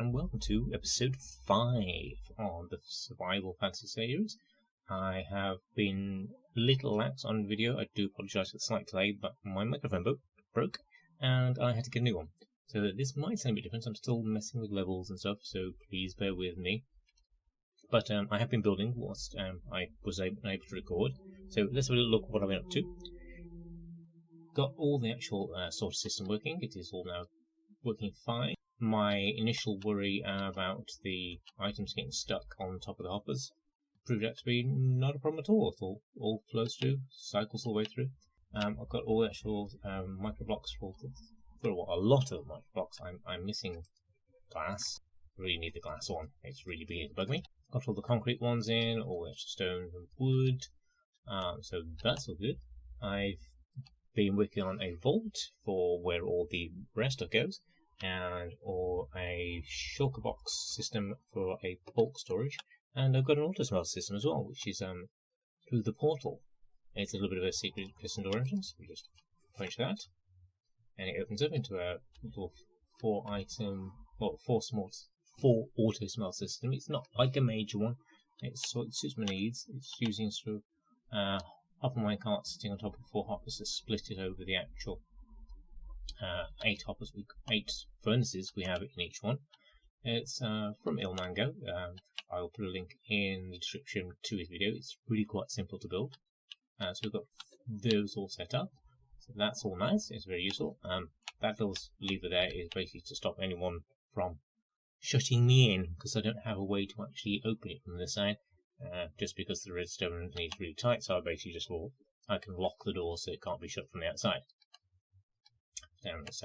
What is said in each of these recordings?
and welcome to episode 5 on the Survival Fantasy series. I have been a little lax on video. I do apologise for the slight delay, but my microphone broke and I had to get a new one. So this might sound a bit different. I'm still messing with levels and stuff, so please bear with me. But I have been building whilst I was able to record. So let's have a look at what I've been up to. Got all the actual sort of system working. It is all now working fine. My initial worry about the items getting stuck on top of the hoppers proved out to be not a problem at all. It all flows through, cycles all the way through. I've got all the actual micro blocks for a lot of the micro blocks. I'm missing glass. Really need the glass one. It's really beginning to bug me. Got all the concrete ones in, all the extra stone and wood. So that's all good. I've been working on a vault for where all the rare stuff goes, or a shulker box system for a bulk storage, and I've got an auto smelter system as well, which is through the portal. And it's a little bit of a secret piston door entrance. We just punch that, and it opens up into a little four auto smelter system. It's not like a major one. It suits my needs. It's using sort of hopper minecart sitting on top of 4 hoppers to split it over the actual 8 furnaces we have in each one. It's from ilmango. I'll put a link in the description to his video. It's really quite simple to build. So we've got those all set up. So that's all nice. It's very useful. That little lever there is basically to stop anyone from shutting me in, because I don't have a way to actually open it from the side. Just because the redstone is really tight, so I basically just I can lock the door so it can't be shut from the outside. Then let's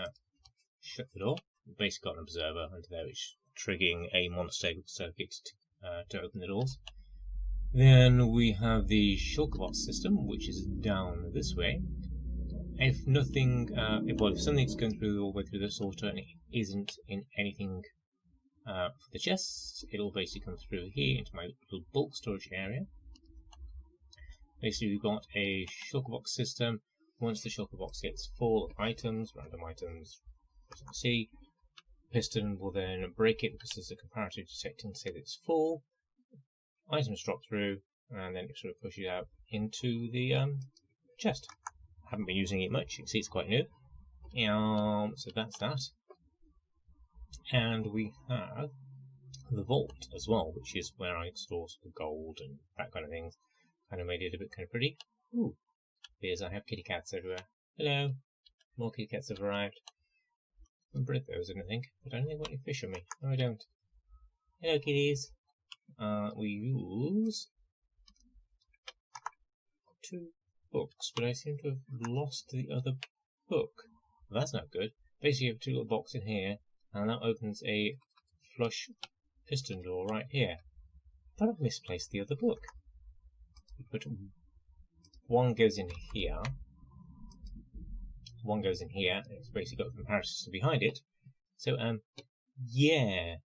shut the door. We've basically got an observer under there which is triggering a monostable circuit to open the doors. Then we have the shulker box system, which is down this way. If if something's going through all the way through the sorter and it isn't in anything for the chests, it'll basically come through here into my little bulk storage area. Basically, we've got a shulker box system. Once the shulker box gets full of items, random items, as you can see, piston will then break it because there's a comparative detecting to say that it's full. Items drop through, and then it sort of pushes out into the chest. Haven't been using it much. You can see it's quite new. So that's that. And we have the vault as well, which is where I store sort of gold and that kind of things. Kind of made it a bit kind of pretty. Ooh, here's I have kitty cats everywhere. Hello, more kitty cats have arrived. I can breed those, I think, but I don't think I want any fish on me. No, I don't. Hello, kitties. We use 2 books, but I seem to have lost the other book. Well, that's not good. Basically, you have 2 little boxes in here. And that opens a flush piston door right here. But I've misplaced the other book. But one goes in here. One goes in here. It's basically got the comparative system behind it. So, yeah,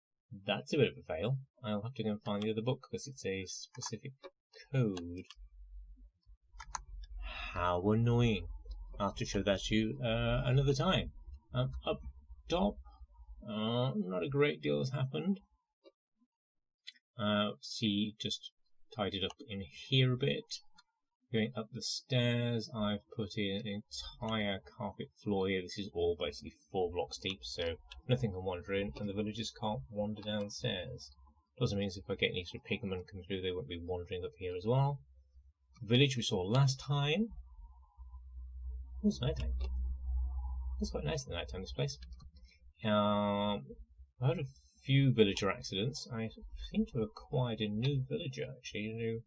that's a bit of a fail. I'll have to go and find the other book because it's a specific code. How annoying. I'll have to show that to you another time. Up top. Not a great deal has happened. See, just tied it up in here a bit. Going up the stairs, I've put in an entire carpet floor here. This is all basically 4 blocks deep, so nothing can wander in, and the villagers can't wander downstairs. Doesn't mean if I get any sort of pigmen come through, they won't be wandering up here as well. The village we saw last time. Oh, it's night time. It's quite nice in the night time, this place. I had a few villager accidents. I seem to have acquired a new villager, actually, a new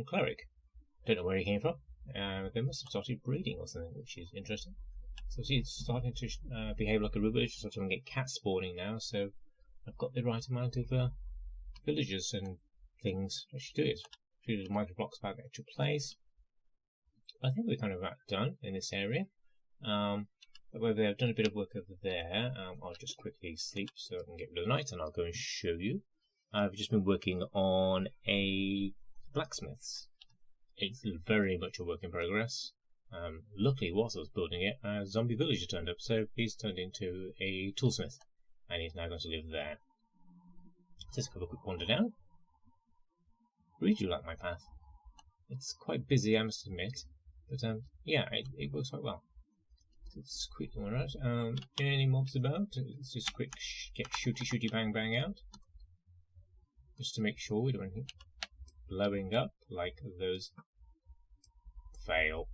cleric. Don't know where he came from. They must have started breeding or something, which is interesting. So see, it's starting to behave like a real villager, so I get cat spawning now, so I've got the right amount of villagers and things. I should do it. Few little micro blocks about the actual place. I think we're kind of about done in this area. But I've done a bit of work over there. I'll just quickly sleep so I can get rid of the night, and I'll go and show you. I've just been working on a blacksmith's. It's very much a work in progress. Luckily, whilst I was building it, a zombie villager turned up, so he's turned into a toolsmith. he's now going to live there. Just have a quick wander down. Really do like my path. It's quite busy, I must admit, but yeah, it works quite well. Let's quickly run out. Any mobs about? Let's just quick get shooty bang bang out, just to make sure we don't want anything blowing up like those. Fail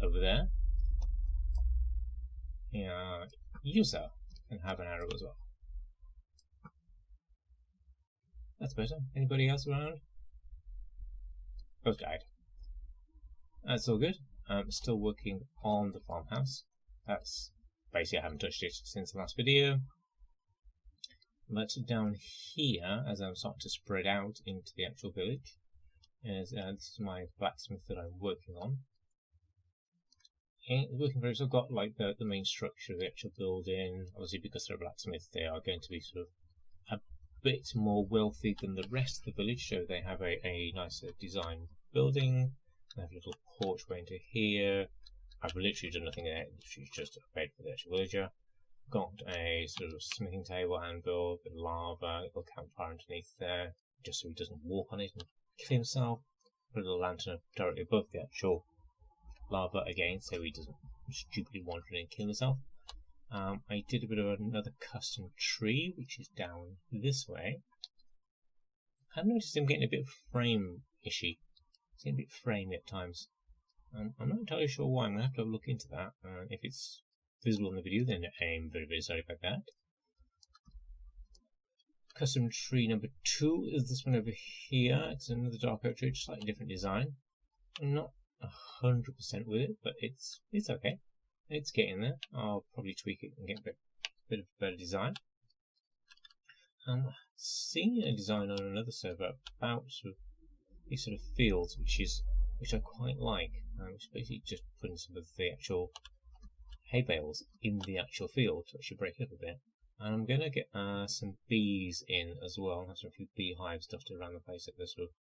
over there. Yeah, user can have an arrow as well. That's better. Anybody else around? Both died. That's all good. I'm still working on the farmhouse. That's basically, I haven't touched it since the last video. But down here, as I'm starting to spread out into the actual village, is this is my blacksmith that I'm working on. And working very, so I've got like the main structure of the actual building. Obviously, because they're a blacksmith, they are going to be sort of a bit more wealthy than the rest of the village. So they have a nicer design building. They have a little porchway into here. I've literally done nothing there. It's just a bed for the actual villager. Got a sort of smithing table, anvil, a bit of lava, a little campfire underneath there, just so he doesn't walk on it and kill himself. Put a little lantern directly above the actual lava again, so he doesn't stupidly wander in and kill himself. I did a bit of another custom tree, which is down this way. I've noticed him getting a bit of frame ishy. It's getting a bit framey at times. I'm not entirely sure why. I'm going to have to have a look into that. If it's visible in the video, then I'm very, very sorry about that. Custom tree number 2 is this one over here. It's another dark oak tree, slightly different design. I'm not 100% with it, but it's okay. It's getting there. I'll probably tweak it and get a bit of a better design. I'm seeing a design on another server about these sort of fields, which I quite like. Which is basically just putting some of the actual hay bales in the actual field to actually break it up a bit. And I'm going to get some bees in as well. Have some few beehives dotted around the place that they're sort of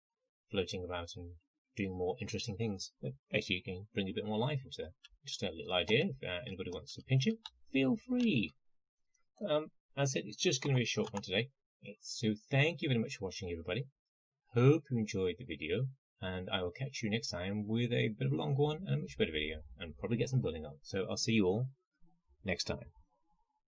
floating about and doing more interesting things. But basically, you can bring a bit more life into there. Just a little idea. If anybody wants to pinch it, feel free. As I said, it's just going to be a short one today. So thank you very much for watching, everybody. Hope you enjoyed the video, and I will catch you next time with a bit of a longer one and a much better video, and probably get some building on. So I'll see you all next time.